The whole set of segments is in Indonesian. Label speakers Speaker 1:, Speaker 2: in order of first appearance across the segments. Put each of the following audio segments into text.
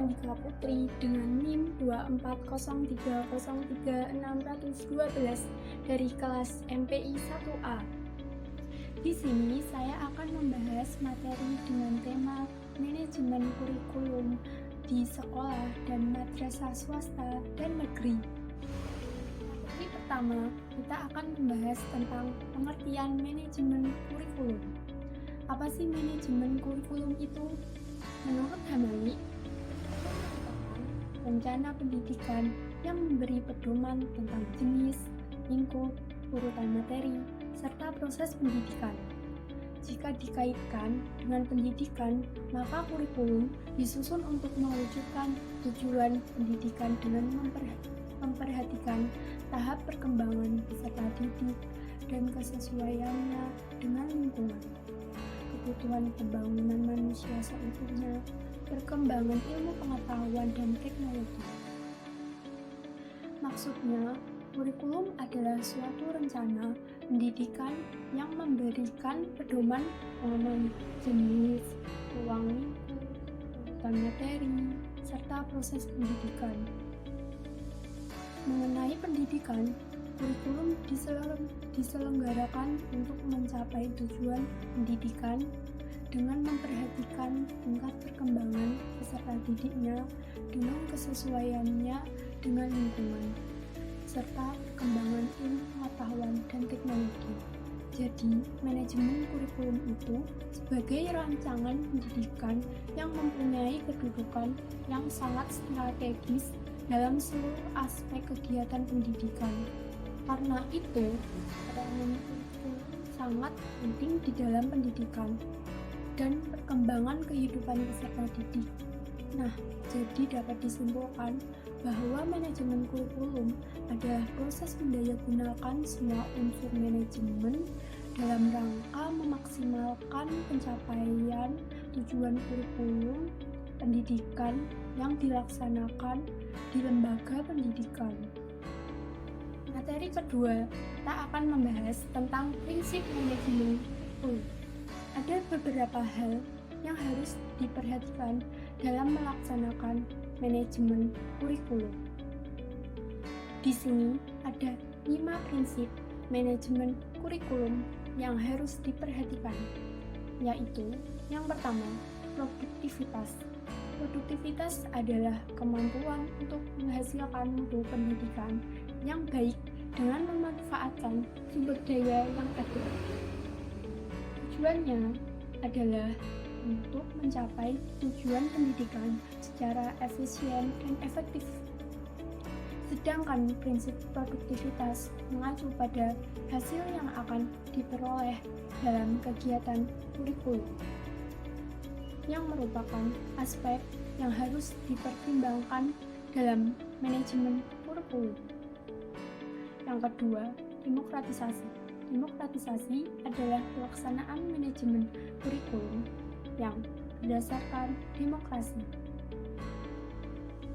Speaker 1: Andika Putri dengan NIM 240303612 dari kelas MPI 1A. Di sini saya akan membahas materi dengan tema manajemen kurikulum di sekolah dan madrasah swasta dan negeri. Materi pertama, kita akan membahas tentang pengertian manajemen kurikulum. Apa sih manajemen kurikulum itu? Menurut Hamali, rencana pendidikan yang memberi pedoman tentang jenis, lingkup, urutan materi, serta proses pendidikan. Jika dikaitkan dengan pendidikan, maka kurikulum disusun untuk mewujudkan tujuan pendidikan dengan memperhatikan tahap perkembangan peserta didik dan kesesuaiannya dengan lingkungan, kebutuhan pembangunan manusia seutuhnya, perkembangan ilmu pengetahuan dan teknologi. Maksudnya, kurikulum adalah suatu rencana pendidikan yang memberikan pedoman mengenai jenis, ruang lingkup, urutan materi, serta proses pendidikan. Mengenai pendidikan, kurikulum diselenggarakan untuk mencapai tujuan pendidikan dengan memperhatikan tingkat perkembangan peserta didiknya dengan kesesuaiannya dengan lingkungan, serta perkembangan ilmu pengetahuan dan teknologi. Jadi, manajemen kurikulum itu sebagai rancangan pendidikan yang mempunyai kedudukan yang sangat strategis dalam seluruh aspek kegiatan pendidikan. Karena itu, peranan kurikulum sangat penting di dalam pendidikan dan perkembangan kehidupan peserta didik. Nah, jadi dapat disimpulkan bahwa manajemen kurikulum adalah proses mendayagunakan semua unsur manajemen dalam rangka memaksimalkan pencapaian tujuan kurikulum pendidikan yang dilaksanakan di lembaga pendidikan. Materi kedua, kita akan membahas tentang prinsip manajemen kurikulum. Ada beberapa hal yang harus diperhatikan dalam melaksanakan manajemen kurikulum. Di sini ada 5 prinsip manajemen kurikulum yang harus diperhatikan, yaitu yang pertama, produktivitas. Produktivitas adalah kemampuan untuk menghasilkan mutu pendidikan yang baik dengan memanfaatkan sumber daya yang ada. Tujuannya adalah untuk mencapai tujuan pendidikan secara efisien dan efektif. Sedangkan prinsip produktivitas mengacu pada hasil yang akan diperoleh dalam kegiatan kurikulum, yang merupakan aspek yang harus dipertimbangkan dalam manajemen kurikulum. Yang kedua, demokratisasi. Demokratisasi adalah pelaksanaan manajemen kurikulum yang berdasarkan demokrasi.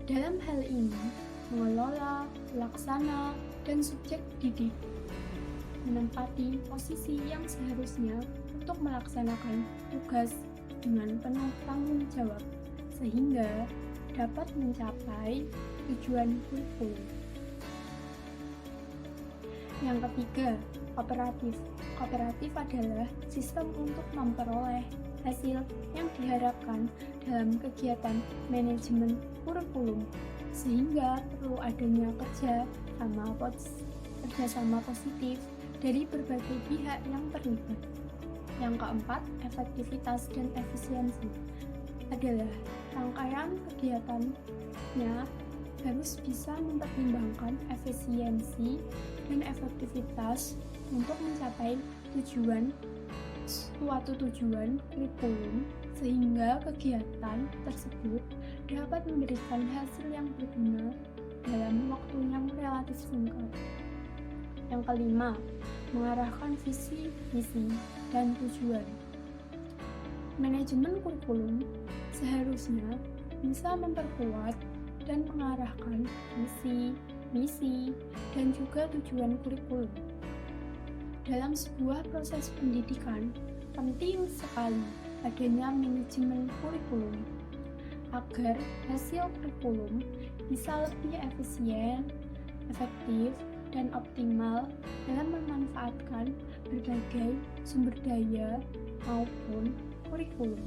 Speaker 1: Dalam hal ini, mengelola, pelaksana, dan subjek didik menempati posisi yang seharusnya untuk melaksanakan tugas dengan penuh tanggung jawab, sehingga dapat mencapai tujuan kurikulum. Yang ketiga, kooperatif. Kooperatif adalah sistem untuk memperoleh hasil yang diharapkan dalam kegiatan manajemen kurikulum, sehingga perlu adanya kerjasama positif dari berbagai pihak yang terlibat. Yang keempat, efektivitas dan efisiensi adalah rangkaian kegiatannya harus bisa mempertimbangkan efisiensi dan efektivitas untuk mencapai suatu tujuan kurikulum, sehingga kegiatan tersebut dapat memberikan hasil yang berguna dalam waktu yang relatif singkat. Yang kelima, mengarahkan visi, misi, dan tujuan. Manajemen kurikulum seharusnya bisa memperkuat dan mengarahkan visi, misi, dan juga tujuan kurikulum. Dalam sebuah proses pendidikan, penting sekali adanya manajemen kurikulum. agar hasil kurikulum bisa lebih efisien, efektif, dan optimal dalam memanfaatkan berbagai sumber daya maupun kurikulum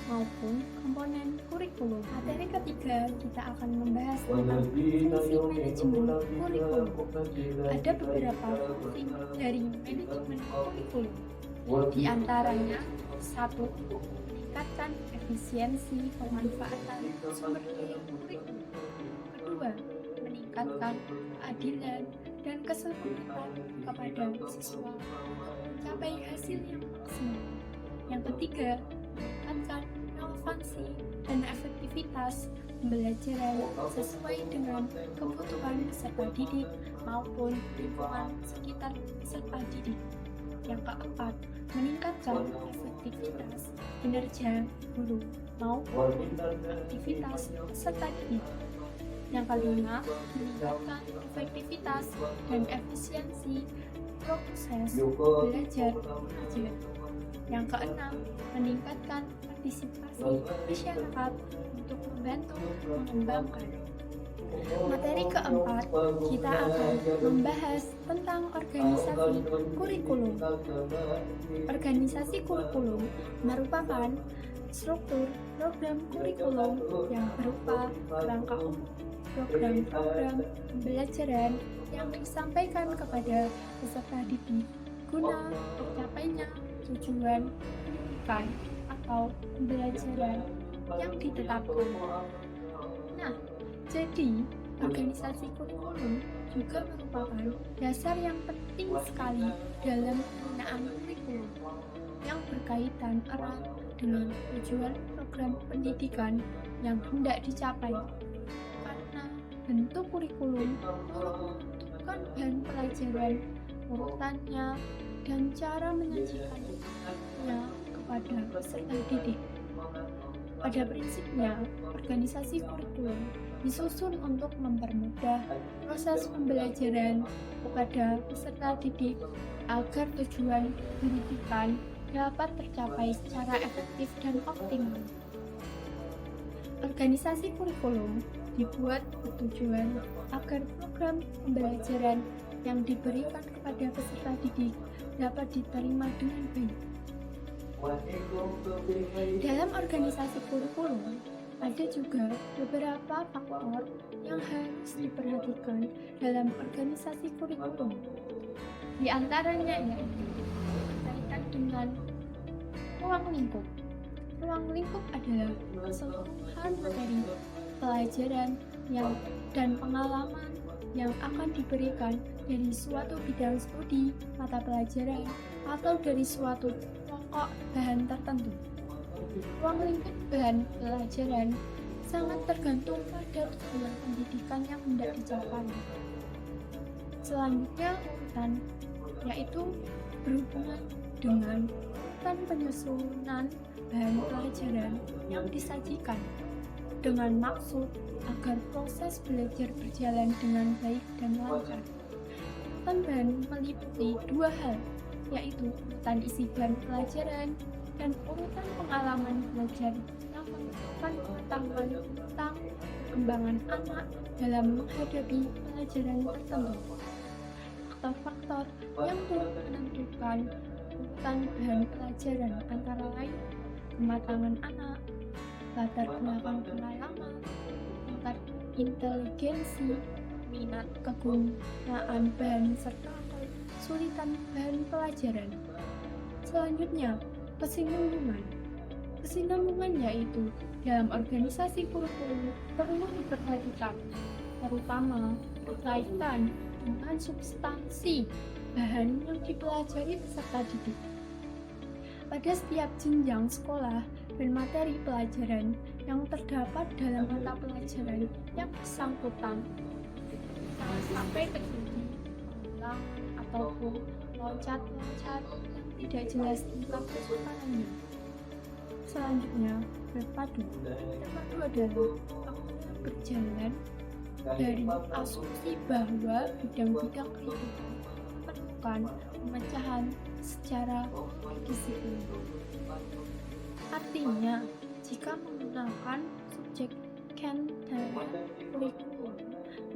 Speaker 1: maupun komponen kurikulum. Materi ketiga kita akan membahas tentang fungsi manajemen kurikulum. Ada beberapa fungsi dari manajemen kurikulum. Di antaranya, 1. Meningkatkan efisiensi pemanfaatan sumber daya kurikulum. Kedua, meningkatkan keadilan dan keselamatan kepada siswa mencapai hasil yang maksimal. Yang ketiga, meningkatkan relevansi dan efektivitas pembelajaran sesuai dengan kebutuhan peserta didik maupun lingkungan sekitar peserta didik. Yang keempat, meningkatkan efektivitas kinerja guru maupun aktivitas peserta didik. Yang kelima, meningkatkan efektivitas dan efisiensi proses belajar mengajar. Yang keenam, meningkatkan partisipasi masyarakat untuk membantu mengembangkan. Materi keempat, kita akan membahas tentang organisasi kurikulum. Organisasi kurikulum merupakan struktur program kurikulum yang berupa kerangka umum program-program pembelajaran yang disampaikan kepada peserta didik guna tercapainya tujuan pendidikan atau pembelajaran yang ditetapkan. Nah, jadi organisasi kurikulum juga merupakan dasar yang penting sekali dalam pembinaan kurikulum yang berkaitan erat dengan tujuan program pendidikan yang hendak dicapai. Karena bentuk kurikulum menentukan bahan pelajaran, urutannya, dan cara menyajikannya kepada peserta didik. Pada prinsipnya, organisasi kurikulum disusun untuk mempermudah proses pembelajaran kepada peserta didik agar tujuan pendidikan dapat tercapai secara efektif dan optimal. Organisasi kurikulum dibuat bertujuan agar program pembelajaran yang diberikan kepada peserta didik dapat diterima dengan baik. Dalam organisasi kurikulum, ada juga beberapa faktor yang harus diperhatikan dalam organisasi kurikulum. Di antaranya yaitu berkaitan dengan ruang lingkup. Ruang lingkup adalah keseluruhan materi pelajaran dan pengalaman yang akan diberikan dari suatu bidang studi, mata pelajaran, atau dari suatu pokok bahan tertentu. Ruang lingkup bahan pelajaran sangat tergantung pada tujuan pendidikan yang hendak dicapai. Selanjutnya urutan, yaitu berhubungan dengan urutan penyusunan bahan pelajaran yang disajikan dengan maksud agar proses belajar berjalan dengan baik dan lancar. Urutan bahan meliputi dua hal, yaitu urutan isi bahan pelajaran dan urutan pengalaman belajar yang menentukan pengetahuan tentang perkembangan anak dalam menghadapi pelajaran tertentu. Faktor-faktor yang turut menentukan urutan bahan pelajaran antara lain kematangan anak, latar belakang pengalaman, tingkat inteligensi, minat kegunaan bahan serta kesulitan bahan pelajaran. Selanjutnya, kesinambungan. Kesinambungan yaitu dalam organisasi kurikulum perlu diperhatikan, terutama berkaitan dengan substansi bahan yang dipelajari peserta didik. Pada setiap jenjang sekolah dan materi pelajaran yang terdapat dalam mata pelajaran yang bersangkutan, jangan sampai terjadi ulang ataupun loncat-loncat yang tidak jelas tentang kesukarannya. Selanjutnya, berpadu. Berpadu adalah berjalan dari asumsi bahwa bidang-bidang kehidupan memerlukan pemecahan secara disiplin. Artinya, jika menggunakan subjek dalam kurikulum,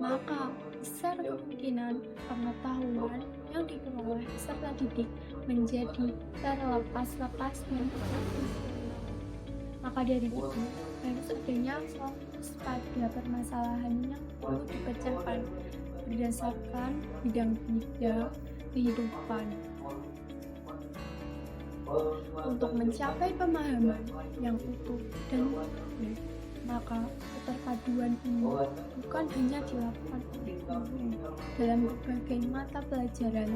Speaker 1: maka besar kemungkinan pengetahuan yang diperoleh peserta didik menjadi terlepas-lepasnya. Maka dari itu, harus adanya fokus pada permasalahan yang perlu dipecahkan berdasarkan bidang-bidang kehidupan. Untuk mencapai pemahaman yang utuh dan utuh, maka keterpaduan ini bukan hanya dilakukan oleh guru dalam berbagai mata pelajaran,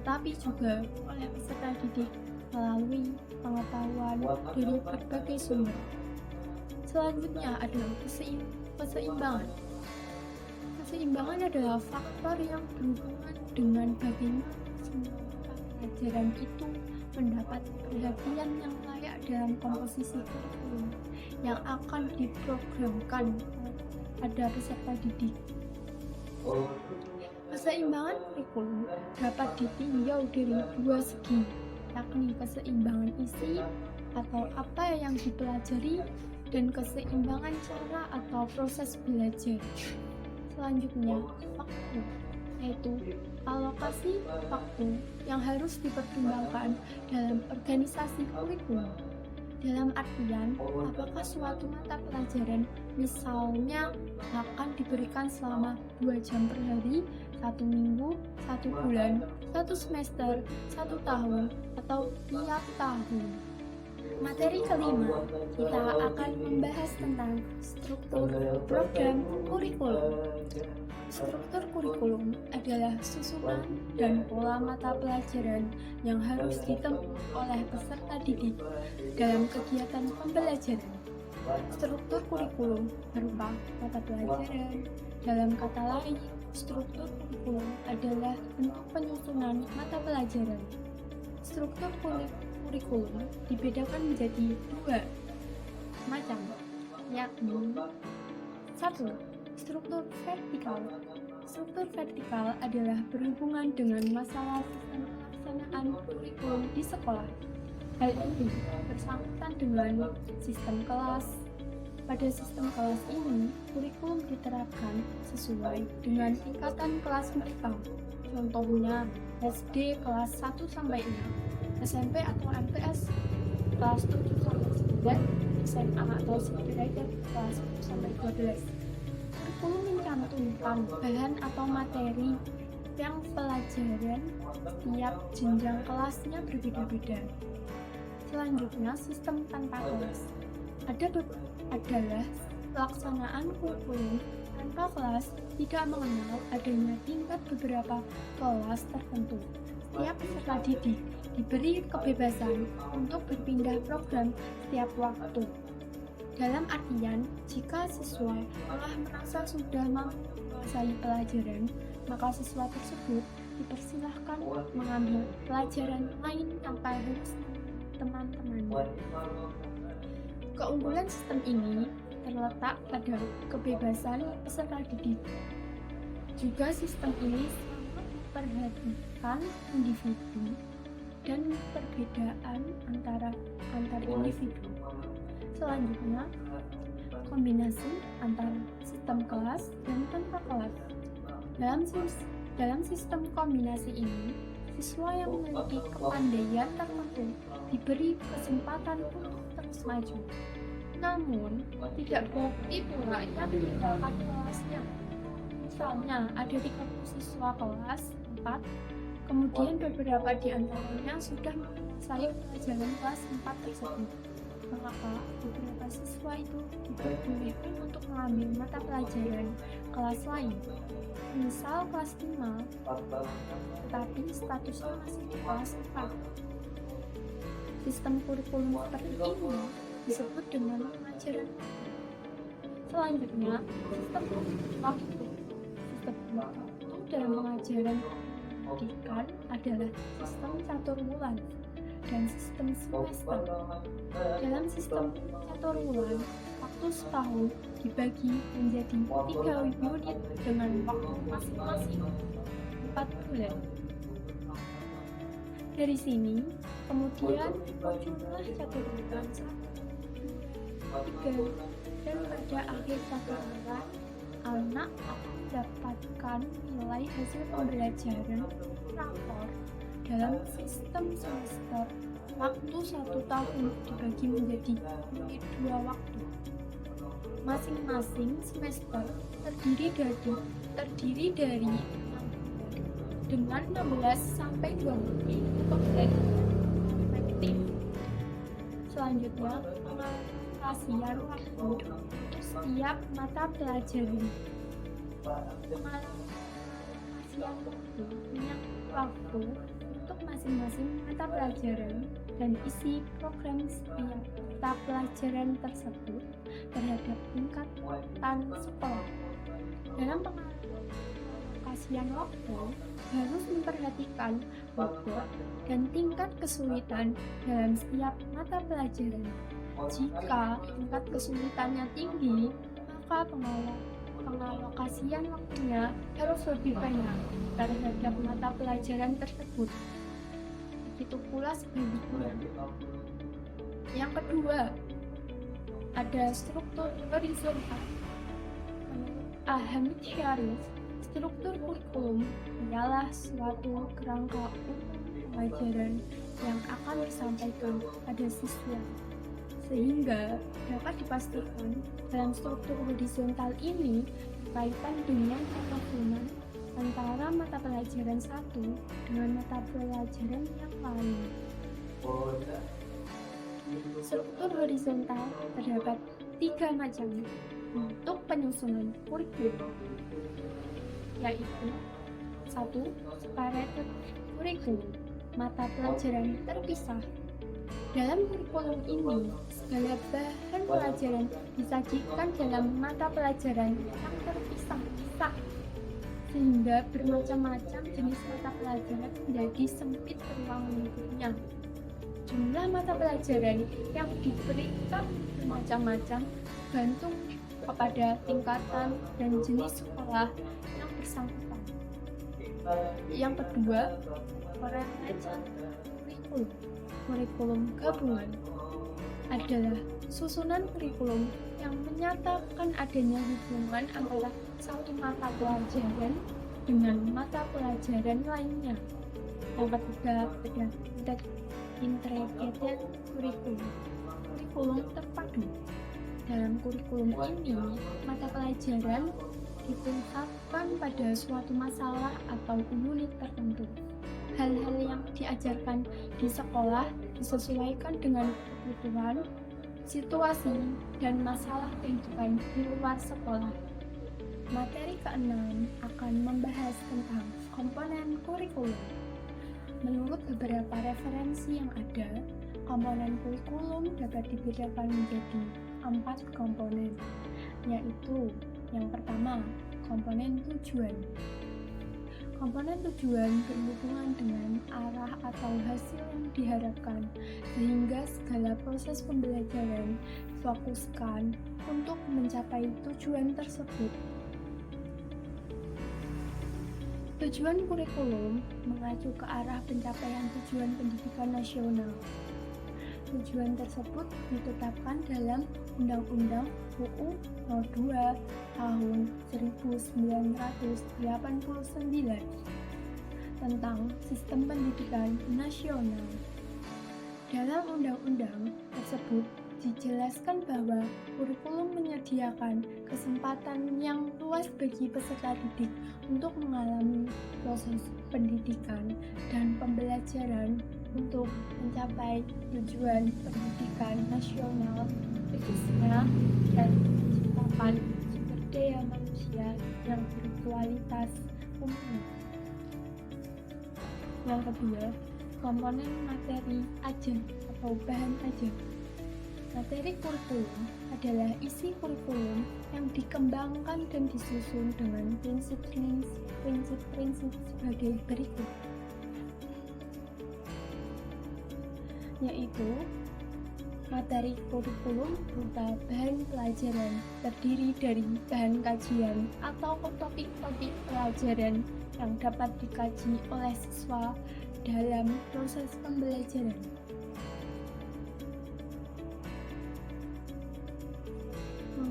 Speaker 1: tetapi juga oleh peserta didik melalui pengetahuan dari berbagai sumber. Selanjutnya adalah keseimbangan. Keseimbangan adalah faktor yang berhubungan dengan bagaimana semua pelajaran itu mendapat perhatian yang layak dalam komposisi kurikulum yang akan diprogramkan pada peserta didik. Keseimbangan kurikulum dapat ditinjau dari dua segi, yakni keseimbangan isi atau apa yang dipelajari dan keseimbangan cara atau proses belajar. Selanjutnya, waktu, yaitu alokasi waktu yang harus dipertimbangkan dalam organisasi kurikulum. Dalam artian, apakah suatu mata pelajaran misalnya akan diberikan selama 2 jam per hari, 1 minggu, 1 bulan, 1 semester, 1 tahun, atau tiap tahun. Materi kelima, kita akan membahas tentang struktur program kurikulum. Struktur kurikulum adalah susunan dan pola mata pelajaran yang harus ditempuh oleh peserta didik dalam kegiatan pembelajaran. Struktur kurikulum berupa mata pelajaran. Dalam kata lain, struktur kurikulum adalah bentuk penyusunan mata pelajaran. Struktur kurikulum dibedakan menjadi 2 macam, yakni 1. Struktur vertikal. Struktur vertikal adalah berhubungan dengan masalah sistem pelaksanaan kurikulum di sekolah. Hal ini bersangkutan dengan sistem kelas. Pada sistem kelas ini, kurikulum diterapkan sesuai dengan tingkatan kelas mereka. Contohnya, SD kelas 1-6, SMP atau MTS kelas 7-9, SMA atau sederajat kelas 1-12. Kurikulum mencantumkan bahan atau materi yang pelajaran setiap jenjang kelasnya berbeda-beda. Selanjutnya, sistem tanpa kelas adalah pelaksanaan kurikulum tanpa kelas tidak mengenal adanya tingkat beberapa kelas tertentu. Setiap peserta didik diberi kebebasan untuk berpindah program setiap waktu. Dalam artian, jika siswa telah merasa sudah mampu menguasai pelajaran, maka siswa tersebut dipersilahkan mengambil pelajaran lain tanpa harus teman-temannya. Keunggulan sistem ini terletak pada kebebasan peserta didik. Juga sistem ini sangat memperhatikan individu dan perbedaan antar individu. Selanjutnya, kombinasi antara sistem kelas dan tanpa kelas. Dalam sistem kombinasi ini, siswa yang memiliki kepandaian tertentu diberi kesempatan untuk terus maju. Namun, tidak berarti pula ia meninggalkan kelasnya. Misalnya, ada 30 siswa kelas 4, kemudian beberapa di antaranya sudah menguasai pelajaran kelas 4 tersebut. Maka beberapa siswa itu diperbolehkan untuk mengambil mata pelajaran kelas lain, misal kelas 5, tetapi statusnya masih di kelas 4. Sistem kurikulum seperti ini disebut dengan pengajaran. Selanjutnya, sistem waktu. Sistem waktu dalam pengajaran pendidikan adalah sistem catur bulan dan sistem semester. Dalam sistem catur bulan, waktu setahun dibagi menjadi 3 unit dengan waktu masing-masing 4 bulan. Dari sini, kemudian muncullah catur bulan 1, 2, 3, dan pada akhir pembelajaran anak akan mendapatkan nilai hasil pembelajaran rapor dalam sistem semester. Waktu 1 tahun dibagi menjadi unit 2 waktu. Masing-masing semester terdiri dari dengan 16 sampai 20 pembelajaran efektif. Selanjutnya, pengalokasian waktu untuk setiap mata pelajaran. Pengalokasian waktu untuk masing-masing mata pelajaran dan isi program setiap mata pelajaran tersebut terhadap tingkatan sekolah. Dalam pengalokasian waktu harus memperhatikan bobot dan tingkat kesulitan dalam setiap mata pelajaran. Jika tingkat kesulitannya tinggi, maka pengalokasian waktunya harus lebih banyak terhadap mata pelajaran tersebut. Begitu pula sebaliknya. Yang kedua, ada struktur horizontal. Menurut Hamid Syarif, struktur kurikulum ialah suatu kerangka umum pelajaran yang akan disampaikan pada siswa, sehingga dapat dipastikan dalam struktur horizontal ini berkaitan dengan pertemuan antara mata pelajaran satu dengan mata pelajaran yang lain. Struktur horizontal terdapat 3 macam untuk penyusunan kurikulum, yaitu 1. Separated kurikulum, mata pelajaran terpisah. Dalam kurikulum ini, segala bahan pelajaran disajikan dalam mata pelajaran yang terpisah-pisah, sehingga bermacam-macam jenis mata pelajaran menjadi sempit ruang lingkupnya. Jumlah mata pelajaran yang diberikan bermacam-macam gantung kepada tingkatan dan jenis sekolah yang bersangkutan. Yang kedua, korelasi kurikulum. Kurikulum gabungan adalah susunan kurikulum yang menyatakan adanya hubungan antara satu mata pelajaran dengan mata pelajaran lainnya. Yang ketiga, ada integrated kurikulum. Kurikulum terpadu. Dalam kurikulum ini, mata pelajaran ditingkatkan pada suatu masalah atau unit tertentu. Hal-hal yang diajarkan di sekolah disesuaikan dengan kebutuhan, situasi, dan masalah kehidupan di luar sekolah. Materi ke-6 akan membahas tentang komponen kurikulum. Menurut beberapa referensi yang ada, komponen kurikulum dapat dibedakan menjadi 4 komponen, yaitu yang pertama, komponen tujuan. Komponen tujuan berhubungan dengan arah atau hasil yang diharapkan, sehingga segala proses pembelajaran difokuskan untuk mencapai tujuan tersebut. Tujuan kurikulum mengacu ke arah pencapaian tujuan pendidikan nasional. Tujuan tersebut ditetapkan dalam Undang-Undang UU No. 2 Tahun 1989 tentang Sistem Pendidikan Nasional. Dalam undang-undang tersebut dijelaskan bahwa kurikulum menyediakan kesempatan yang luas bagi peserta didik untuk mengalami proses pendidikan dan pembelajaran untuk mencapai tujuan pendidikan nasional, khususnya dan menciptakan sumber daya manusia yang berkualitas mumpuni. Yang kedua, komponen materi ajar atau bahan ajar. Materi kurikulum adalah isi kurikulum yang dikembangkan dan disusun dengan prinsip-prinsip sebagai berikut, yaitu materi kurikulum berupa bahan pelajaran terdiri dari bahan kajian atau topik-topik pelajaran yang dapat dikaji oleh siswa dalam proses pembelajaran.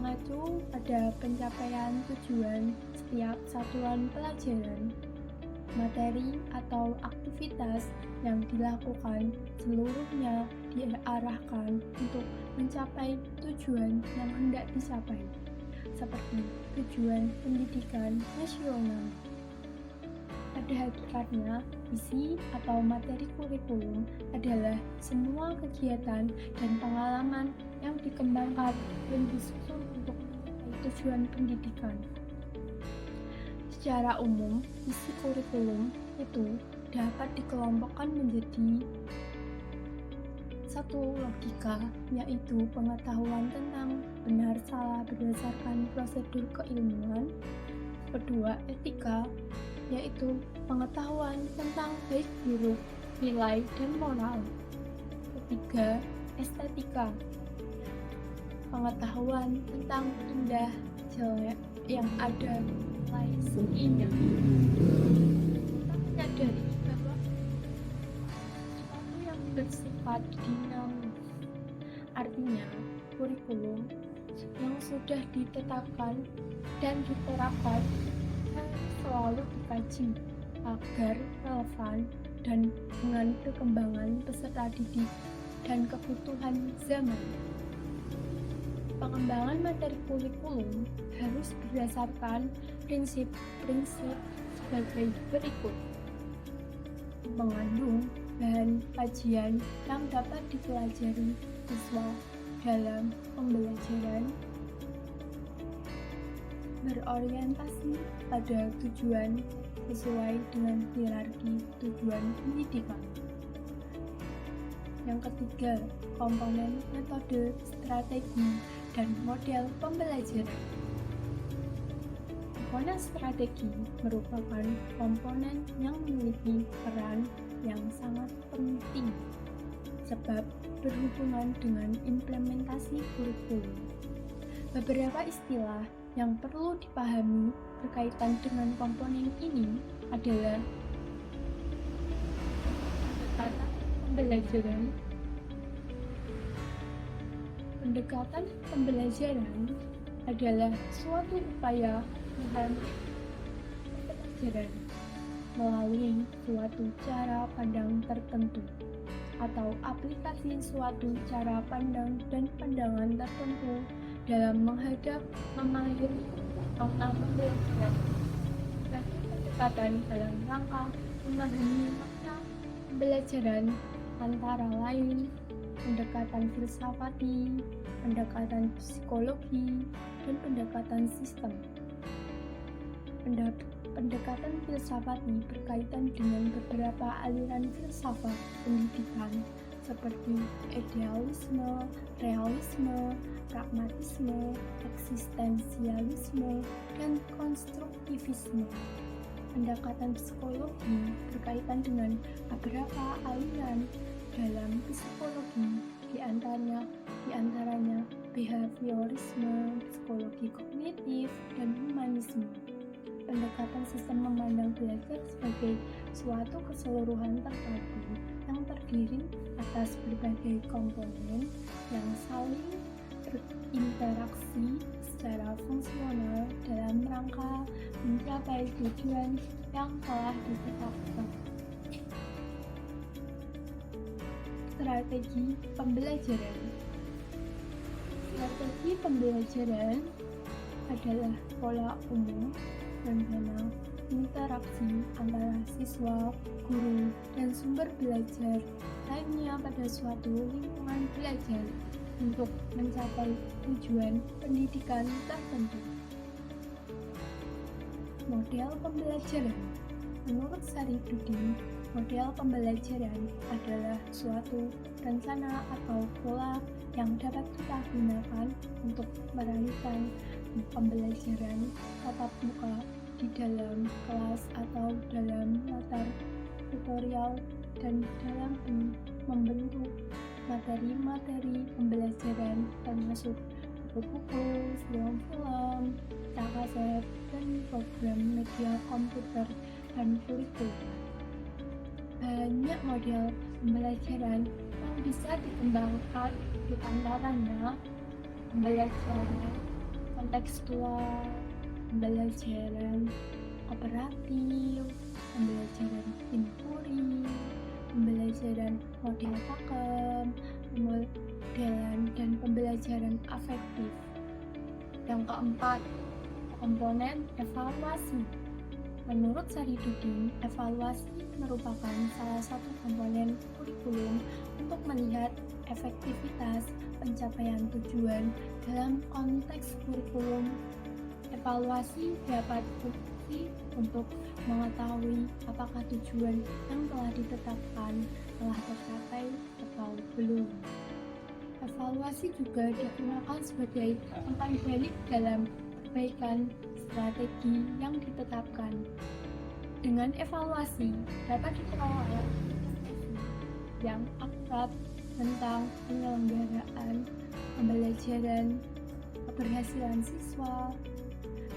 Speaker 1: mengacu pada pencapaian tujuan setiap satuan pelajaran. Materi atau aktivitas yang dilakukan seluruhnya diarahkan untuk mencapai tujuan yang hendak dicapai, seperti tujuan pendidikan nasional. Pada hakikatnya, isi atau materi kurikulum adalah semua kegiatan dan pengalaman yang dikembangkan dan disusun untuk mencapai tujuan pendidikan. Secara umum, isi kurikulum itu dapat dikelompokkan menjadi satu, logika, yaitu pengetahuan tentang benar salah berdasarkan prosedur keilmuan. Kedua, etika, yaitu pengetahuan tentang baik buruk, nilai, dan moral. Ketiga, estetika, pengetahuan tentang indah, jelek, yang ada nilai seindah. Kita menyadari bahwa sesuatu yang bersifat dinamis, artinya kurikulum yang sudah ditetapkan dan diterapkan harus selalu dikaji agar relevan dan dengan perkembangan peserta didik dan kebutuhan zaman. Pengembangan materi kurikulum harus berdasarkan prinsip-prinsip sebagai berikut. Mengandung bahan kajian yang dapat dipelajari siswa dalam pembelajaran, berorientasi pada tujuan sesuai dengan hierarki tujuan pendidikan. Yang ketiga, komponen metode, strategi, dan model pembelajaran. Komponen strategi merupakan komponen yang memiliki peran yang sangat penting sebab berhubungan dengan implementasi kurikulum. Beberapa istilah yang perlu dipahami berkaitan dengan komponen ini adalah pendekatan pembelajaran. Pendekatan pembelajaran adalah suatu upaya menghadapi pembelajaran melalui suatu cara pandang tertentu atau aplikasi suatu cara pandang dan pandangan tertentu dalam menghadap, memahami, atau membelajar. Pendekatan dalam rangka memahami makna pembelajaran antara lain pendekatan filsafati, pendekatan psikologi, dan pendekatan sistem. Pendekatan filsafati berkaitan dengan beberapa aliran filsafat pendidikan seperti idealisme, realisme, pragmatisme, eksistensialisme, dan konstruktivisme. Pendekatan psikologi berkaitan dengan beberapa aliran dalam psikologi, diantaranya behaviorisme, psikologi kognitif, dan humanisme. Pendekatan sistem memandang belajar sebagai suatu keseluruhan terpadu yang terdiri atas berbagai komponen yang saling berinteraksi secara fungsional dalam rangka mencapai tujuan yang telah ditetapkan. Strategi pembelajaran. Strategi pembelajaran adalah pola umum rencana interaksi antara siswa, guru, dan sumber belajar lainnya pada suatu lingkungan belajar untuk mencapai tujuan pendidikan tertentu. Model pembelajaran. Menurut Sariduddin, model pembelajaran adalah suatu rencana atau pola yang dapat kita gunakan untuk merancang pembelajaran tatap muka di dalam kelas atau dalam latar tutorial dan dalam membentuk materi-materi pembelajaran termasuk buku-buku, film-film, kaset, dan program media komputer dan kurikulum. Banyak model pembelajaran yang bisa dikembangkan, di antaranya pembelajaran kontekstual, pembelajaran kooperatif, pembelajaran tim kuri, pembelajaran model pakem, pemodelan dan pembelajaran afektif. Yang keempat, komponen evaluasi. Menurut Saridudin, evaluasi merupakan salah satu komponen kurikulum untuk melihat efektivitas pencapaian tujuan dalam konteks kurikulum. Evaluasi dapat berfungsi untuk mengetahui apakah tujuan yang telah ditetapkan telah tercapai atau belum. Evaluasi juga digunakan sebagai umpan balik dalam perbaikan strategi yang ditetapkan. Dengan evaluasi dapat diperoleh yang akurat tentang penyelenggaraan pembelajaran, keberhasilan siswa,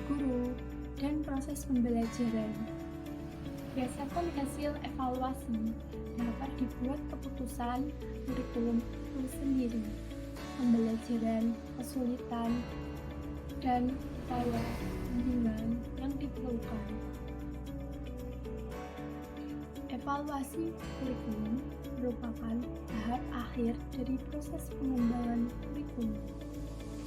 Speaker 1: guru, dan proses pembelajaran. Berdasarkan hasil evaluasi dapat dibuat keputusan kurikulum itu sendiri, pembelajaran, kesulitan, dan upaya bimbingan yang diperlukan. Evaluasi kurikulum merupakan tahap akhir dari proses pengembangan kurikulum.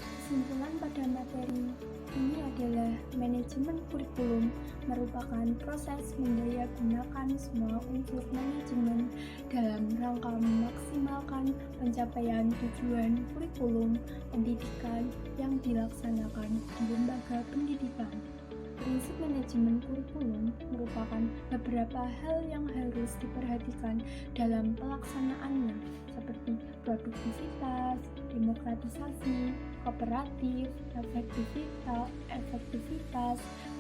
Speaker 1: Kesimpulan pada materi ini adalah manajemen kurikulum merupakan proses mendayagunakan semua unsur manajemen dalam rangka memaksimalkan pencapaian tujuan kurikulum pendidikan yang dilaksanakan di lembaga pendidikan. Prinsip manajemen kurikulum merupakan beberapa hal yang harus diperhatikan dalam pelaksanaannya, seperti produktivitas, demokratisasi, kooperatif, efektivitas,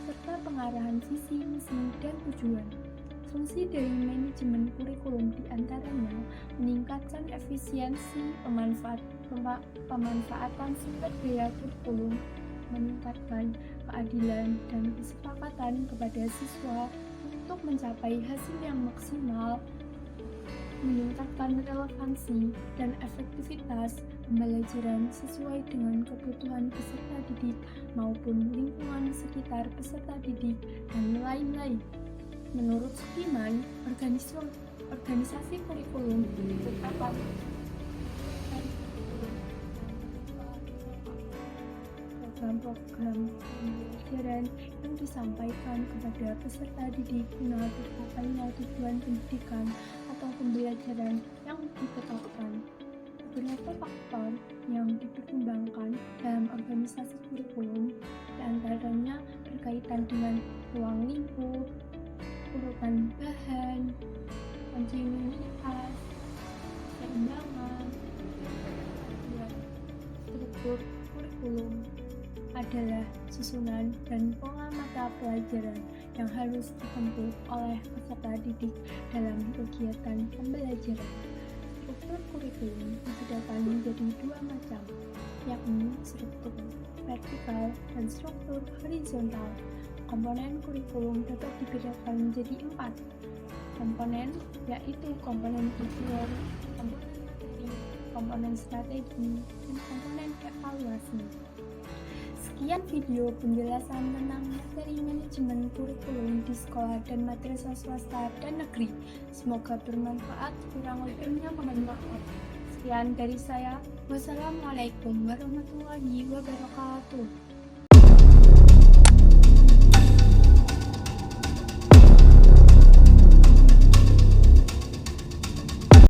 Speaker 1: serta pengarahan visi, misi, dan tujuan. Fungsi dari manajemen kurikulum diantaranya meningkatkan efisiensi pemanfaatan sumber daya kurikulum, meningkatkan keadilan dan kesepakatan kepada siswa untuk mencapai hasil yang maksimal, meningkatkan relevansi dan efektivitas pembelajaran sesuai dengan kebutuhan peserta didik maupun lingkungan sekitar peserta didik dan lain-lain. Menurut Sukiman, organisasi kurikulum ditetapkan program-program pembelajaran yang disampaikan kepada peserta didik guna tercapainya tujuan pendidikan atau pembelajaran yang ditetapkan. Beberapa faktor yang dipertimbangkan dalam organisasi kurikulum diantaranya berkaitan dengan ruang lingkup, urutan bahan, kontinuitas, keseimbangan, dan struktur kurikulum adalah susunan dan pola mata pelajaran yang harus ditempuh oleh peserta didik dalam kegiatan pembelajaran. Struktur kurikulum dibedakan menjadi dua macam, yakni struktur vertikal dan struktur horizontal. Komponen kurikulum dapat dibedakan menjadi 4 komponen, yaitu komponen tujuan, komponen strategi, dan komponen evaluasi. Sekian video penjelasan tentang materi manajemen kurikulum di sekolah dan madrasah swasta dan negeri. Semoga bermanfaat, kurang lebihnya mohon maaf. Sekian dari saya. Wassalamualaikum warahmatullahi wabarakatuh.